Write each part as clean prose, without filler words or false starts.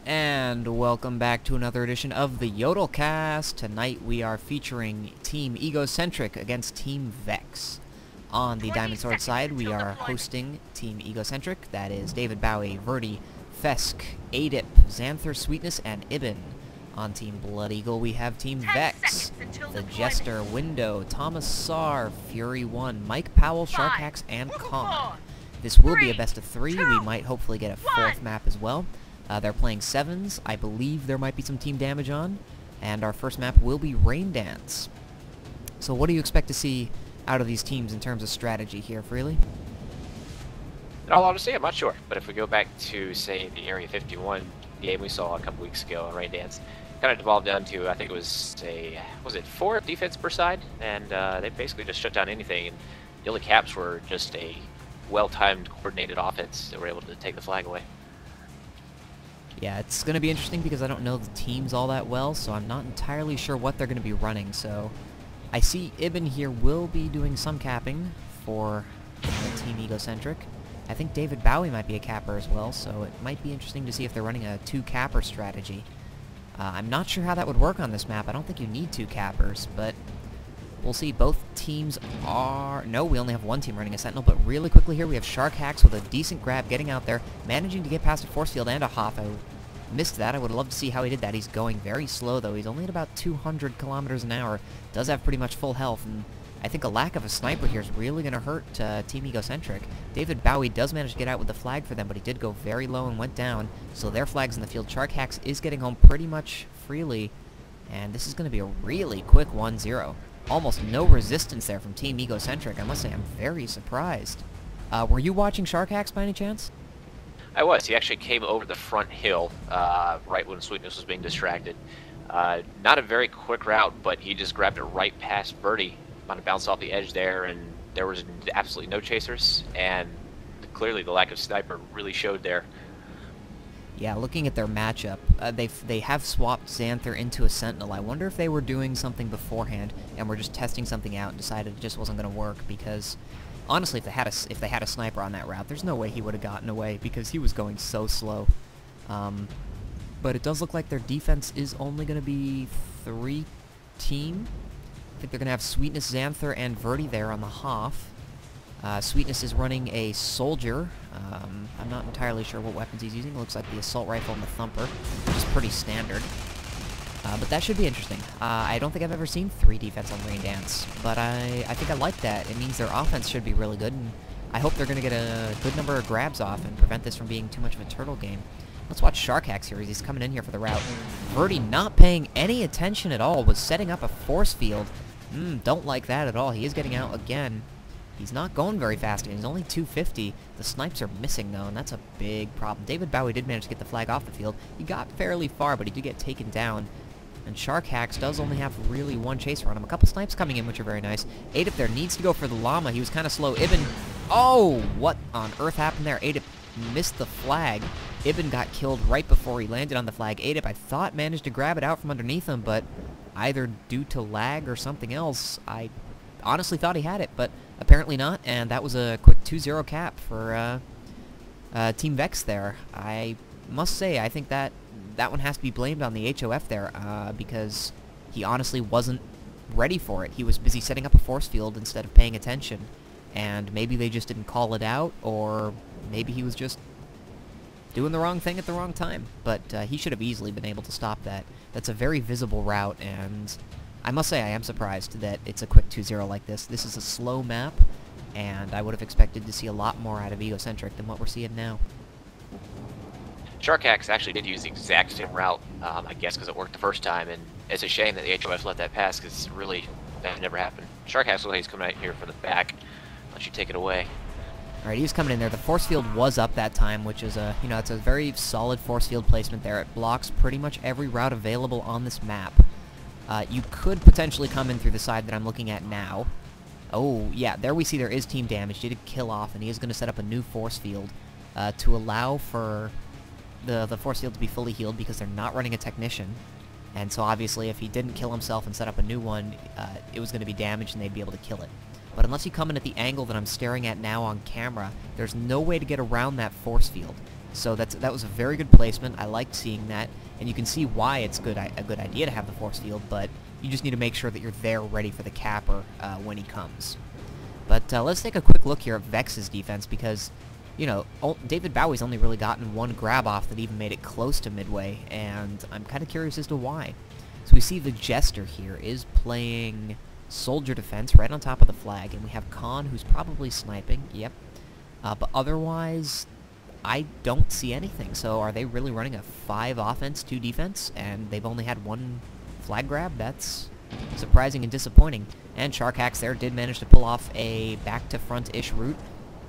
And welcome back to another edition of the YodelCast. Tonight we are featuring Team Egocentric against Team Vex. On the Diamond Sword side, we are hosting Team Egocentric. That is David Bowie, Verdi, Fesk, Adip, Xanther, Sweetness, and Ibn. On Team Blood Eagle, we have Team Vex, the Jester, Window, Thomas Sar, Fury 1, Mike Powell, Sharkax, and Kong. This will be a best of 3. We might hopefully get a 4th map as well. They're playing 7s. I believe there might be some team damage on. And our first map will be Raindance. So what do you expect to see out of these teams in terms of strategy here, Freelii? In all honesty, I'm not sure. But if we go back to, say, the Area 51 game we saw a couple weeks ago on Raindance, kind of devolved down to, I think it was it 4 defense per side? And they basically just shut down anything. And the only caps were just a well-timed, coordinated offense that were able to take the flag away. Yeah, it's going to be interesting because I don't know the teams all that well, so I'm not entirely sure what they're going to be running. So I see Ibn here will be doing some capping for Team Egocentric. I think David Bowie might be a capper as well, so it might be interesting to see if they're running a 2-capper strategy. I'm not sure how that would work on this map. I don't think you need 2 cappers, but we'll see. Both teams are... No, we only have one team running a Sentinel, but really quickly here we have Sharkax with a decent grab getting out there, managing to get past a force field and a Hoff. I missed that. I would love to see how he did that. He's going very slow, though. He's only at about 200 kilometers an hour. Does have pretty much full health, and I think a lack of a sniper here is really going to hurt Team Egocentric. David Bowie does manage to get out with the flag for them, but he did go very low and went down, so their flag's in the field. Sharkax is getting home pretty much freely, and this is going to be a really quick 1-0. Almost no resistance there from Team Egocentric. I must say, I'm very surprised. Were you watching Sharkax by any chance? I was. He actually came over the front hill right when Sweetness was being distracted. Not a very quick route, but he just grabbed it right past Verdi. Kind of bounced off the edge there, and there was absolutely no chasers, and clearly the lack of sniper really showed there. Yeah, looking at their matchup, they have swapped Xanther into a Sentinel. I wonder if they were doing something beforehand and were just testing something out and decided it just wasn't going to work, because honestly, if they had a sniper on that route, there's no way he would have gotten away because he was going so slow. But it does look like their defense is only going to be 3-team. I think they're going to have Sweetness, Xanther, and Verdi there on the Hoff. Sweetness is running a Soldier. I'm not entirely sure what weapons he's using. It looks like the Assault Rifle and the Thumper, which is pretty standard. But that should be interesting. I don't think I've ever seen 3 defense on Raindance, but I think I like that. It means their offense should be really good, and I hope they're going to get a good number of grabs off and prevent this from being too much of a turtle game. Let's watch Sharkax here as he's coming in here for the route. Verdi not paying any attention at all, was setting up a force field. Don't like that at all. He is getting out again. He's not going very fast, and he's only 250. The snipes are missing, though, and that's a big problem. David Bowie did manage to get the flag off the field. He got fairly far, but he did get taken down. And Sharkax does only have really 1 chaser on him. A couple snipes coming in, which are very nice. Adip there needs to go for the llama. He was kind of slow. Ibn... Oh! What on earth happened there? Adip missed the flag. Ibn got killed right before he landed on the flag. Adip, I thought, managed to grab it out from underneath him, but either due to lag or something else, I honestly thought he had it, but apparently not, and that was a quick 2-0 cap for Team Vex there. I must say, I think that one has to be blamed on the HOF there, because he honestly wasn't ready for it. He was busy setting up a force field instead of paying attention, and maybe they just didn't call it out, or maybe he was just doing the wrong thing at the wrong time. But he should have easily been able to stop that. That's a very visible route, and I must say I am surprised that it's a quick 2-0 like this. This is a slow map, and I would have expected to see a lot more out of Egocentric than what we're seeing now. Sharkax actually did use the exact same route, I guess because it worked the first time, and it's a shame that the HOF let that pass, because really, that never happened. Sharkax looks like he's coming out here for the back. Why don't you take it away? Alright, he was coming in there. The force field was up that time, which is a, it's a very solid force field placement there. It blocks pretty much every route available on this map. You could potentially come in through the side that I'm looking at now. Oh, yeah, there we see there is team damage. He did kill off, and he is going to set up a new force field to allow for the force field to be fully healed, because they're not running a technician. And so obviously if he didn't kill himself and set up a new one, it was going to be damaged and they'd be able to kill it. But unless you come in at the angle that I'm staring at now on camera, there's no way to get around that force field. So that was a very good placement. I liked seeing that, and you can see why it's a good idea to have the force field, but you just need to make sure that you're there ready for the capper when he comes. But let's take a quick look here at Vex's defense, because, you know, David Bowie's only really gotten one grab off that even made it close to midway, and I'm kind of curious as to why. So we see the Jester here is playing soldier defense right on top of the flag, and we have Khan, who's probably sniping, yep. But otherwise, I don't see anything. So are they really running a 5 offense, 2 defense, and they've only had 1 flag grab? That's surprising and disappointing. And Sharkax there did manage to pull off a back-to-front-ish route.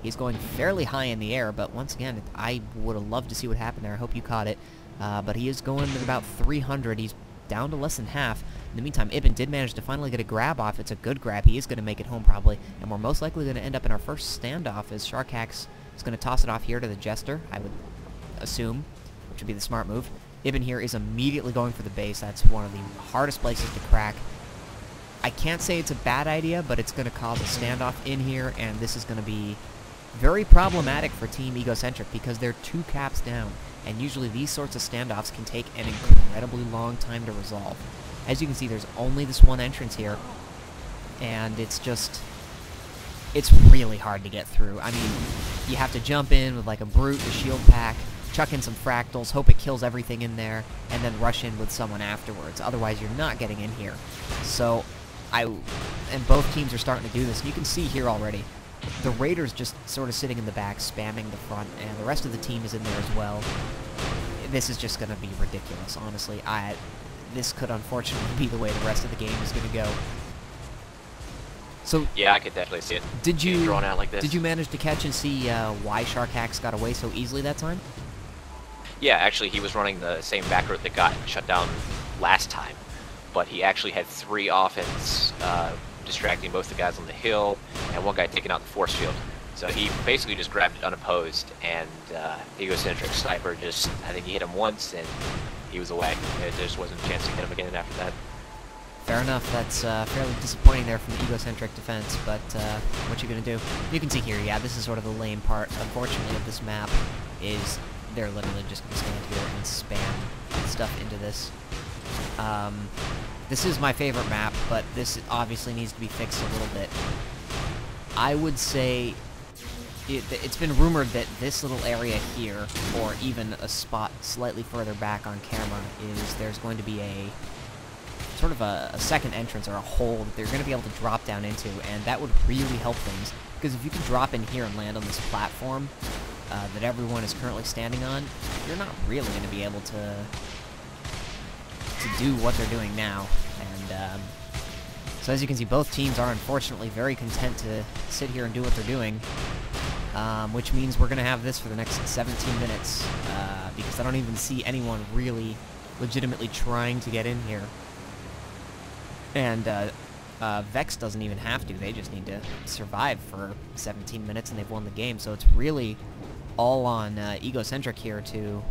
He's going fairly high in the air, but once again, I would have loved to see what happened there. I hope you caught it. But he is going at about 300. He's down to less than half. In the meantime, Ibn did manage to finally get a grab off. It's a good grab. He is going to make it home probably, and we're most likely going to end up in our first standoff as Sharkax is going to toss it off here to the Jester, I would assume, which would be the smart move. Ibn here is immediately going for the base. That's one of the hardest places to crack. I can't say it's a bad idea, but it's going to cause a standoff in here, and this is going to be very problematic for Team Egocentric because they're 2 caps down, and usually these sorts of standoffs can take an incredibly long time to resolve. As you can see, there's only this one entrance here, and it's really hard to get through. I mean, you have to jump in with like a brute, a shield pack, chuck in some fractals, hope it kills everything in there, and then rush in with someone afterwards. Otherwise, you're not getting in here. So, and both teams are starting to do this, and you can see here already, the Raiders just sort of sitting in the back, spamming the front, and the rest of the team is in there as well. This is just going to be ridiculous, honestly. This could unfortunately be the way the rest of the game is going to go. So yeah, I could definitely see it. Did you drawn out like this? Did you manage to catch and see why Sharkax got away so easily that time? Yeah, actually, he was running the same back route that got shut down last time, but he actually had 3 offense, distracting both the guys on the hill and 1 guy taking out the force field. So he basically just grabbed it unopposed, and Egocentric Sniper I think he hit him once, and he was away. There just wasn't a chance to hit him again after that. Fair enough. That's fairly disappointing there from the Egocentric defense, but what you gonna do? You can see here, yeah, this is sort of the lame part, unfortunately, of this map, is they're literally just gonna stand here and spam stuff into this. This is my favorite map, but this obviously needs to be fixed a little bit. I would say it's been rumored that this little area here, or even a spot slightly further back on camera, there's going to be a sort of a second entrance or a hole that they're going to be able to drop down into, and that would really help things, because if you can drop in here and land on this platform that everyone is currently standing on, you're not really going to be able to do what they're doing now. And so as you can see, both teams are unfortunately very content to sit here and do what they're doing, which means we're going to have this for the next 17 minutes, because I don't even see anyone really legitimately trying to get in here. And Vex doesn't even have to. They just need to survive for 17 minutes, and they've won the game. So it's really all on Egocentric here to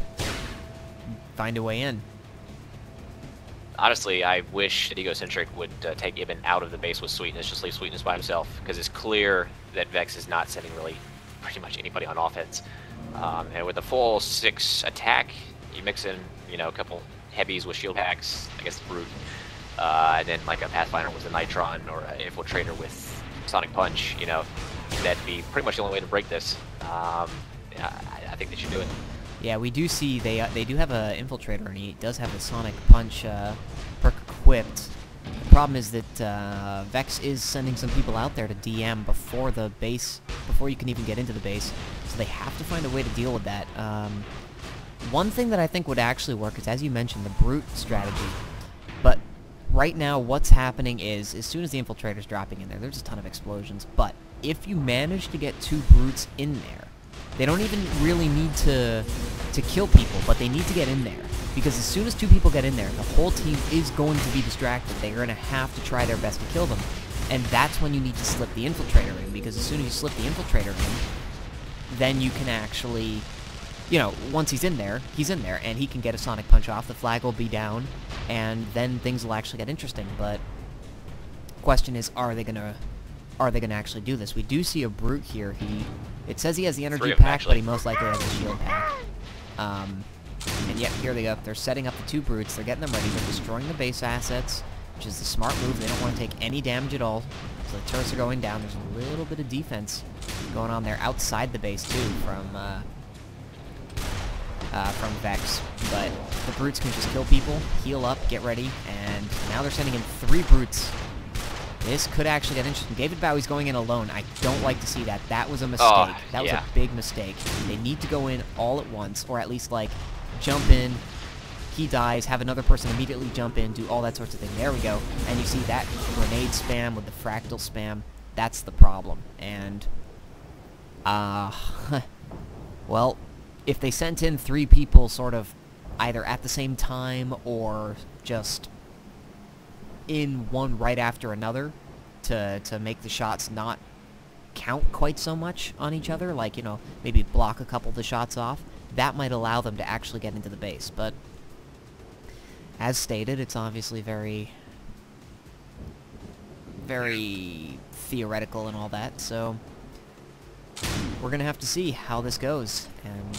find a way in. Honestly, I wish that Egocentric would take Ibn out of the base with Sweetness, just leave Sweetness by himself, because it's clear that Vex is not sending really pretty much anybody on offense. And with a full 6 attack, you mix in, you know, a couple heavies with shield packs, I guess the Brute, and then like a Pathfinder with a Nitron or an Infiltrator with Sonic Punch, you know, that'd be pretty much the only way to break this. I think they should do it. Yeah, we do see they do have an Infiltrator, and he does have a Sonic Punch perk equipped. The problem is that Vex is sending some people out there to DM before the base, before you can even get into the base, so they have to find a way to deal with that. One thing that I think would actually work is, as you mentioned, the Brute strategy. But right now, what's happening is, as soon as the Infiltrator's dropping in there, there's a ton of explosions. But if you manage to get 2 Brutes in there, they don't even really need to kill people, but they need to get in there. Because as soon as 2 people get in there, the whole team is going to be distracted. They're going to have to try their best to kill them. And that's when you need to slip the Infiltrator in, because as soon as you slip the Infiltrator in, then you can actually, you know, once he's in there, and he can get a Sonic Punch off, the flag will be down, and then things will actually get interesting. But the question is, are they gonna actually do this? We do see a Brute here. It says he has the energy pack, but he most likely has a shield pack. And yet, here they go. They're setting up the 2 brutes. They're getting them ready. They're destroying the base assets, which is the smart move. They don't want to take any damage at all. So the turrets are going down. There's a little bit of defense going on there outside the base, too, from Vex. But the brutes can just kill people, heal up, get ready, and now they're sending in 3 brutes. This could actually get interesting. David Bowie's going in alone. I don't like to see that. That was a mistake. That was a big mistake. They need to go in all at once, or at least, like, jump in, he dies, have another person immediately jump in, do all that sorts of thing. There we go. And you see that grenade spam with the fractal spam. That's the problem. And, well, if they sent in 3 people sort of either at the same time or just in one right after another to make the shots not count quite so much on each other, like, you know, maybe block a couple of the shots off, that might allow them to actually get into the base. But as stated, it's obviously very, very theoretical and all that, so we're gonna have to see how this goes. And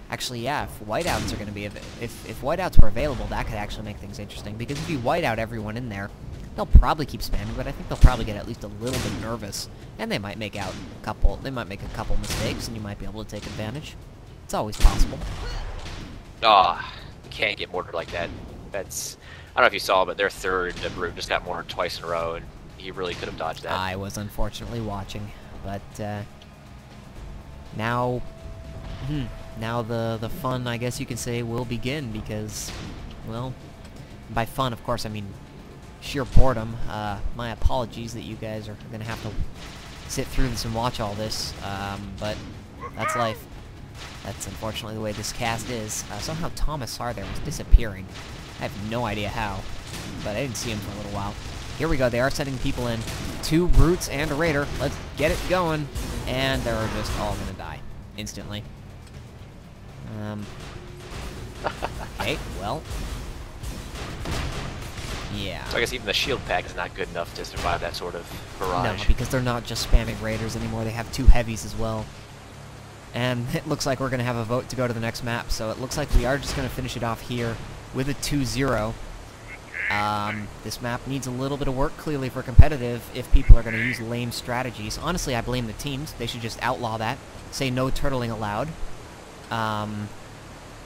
actually, yeah, if whiteouts are gonna be if whiteouts were available, that could actually make things interesting, because if you white out everyone in there, they'll probably keep spamming, but I think they'll probably get at least a little bit nervous, and they might make a couple mistakes, and you might be able to take advantage. It's always possible. You can't get mortared like that. That's, I don't know if you saw, but their third brute just got mortared twice in a row, and he really could have dodged that. I was unfortunately watching, but now the fun, I guess you can say, will begin, because, well, by fun, of course, I mean sheer boredom. My apologies that you guys are going to have to sit through this and watch all this, but that's life. That's unfortunately the way this cast is. Somehow Thomas Har there was disappearing. I have no idea how, but I didn't see him for a little while. Here we go, they are sending people in. 2 brutes and a raider. Let's get it going. And they're just all gonna die instantly. Okay, well. Yeah. So I guess even the shield pack is not good enough to survive that sort of barrage. No, because they're not just spamming raiders anymore. They have 2 heavies as well. And it looks like we're going to have a vote to go to the next map, so it looks like we are just going to finish it off here with a 2-0. This map needs a little bit of work, clearly, for competitive, if people are going to use lame strategies. Honestly, I blame the teams. They should just outlaw that. Say no turtling allowed.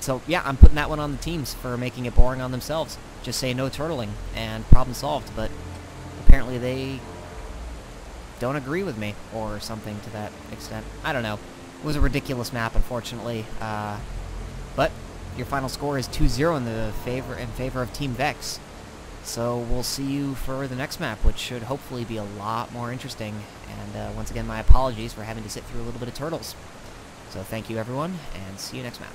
So, yeah, I'm putting that one on the teams for making it boring on themselves. Just say no turtling, and problem solved. But apparently they don't agree with me, or something to that extent. I don't know. It was a ridiculous map, unfortunately, but your final score is 2-0 in favor of Team Vex. So we'll see you for the next map, which should hopefully be a lot more interesting. And once again, my apologies for having to sit through a little bit of turtles. So thank you, everyone, and see you next map.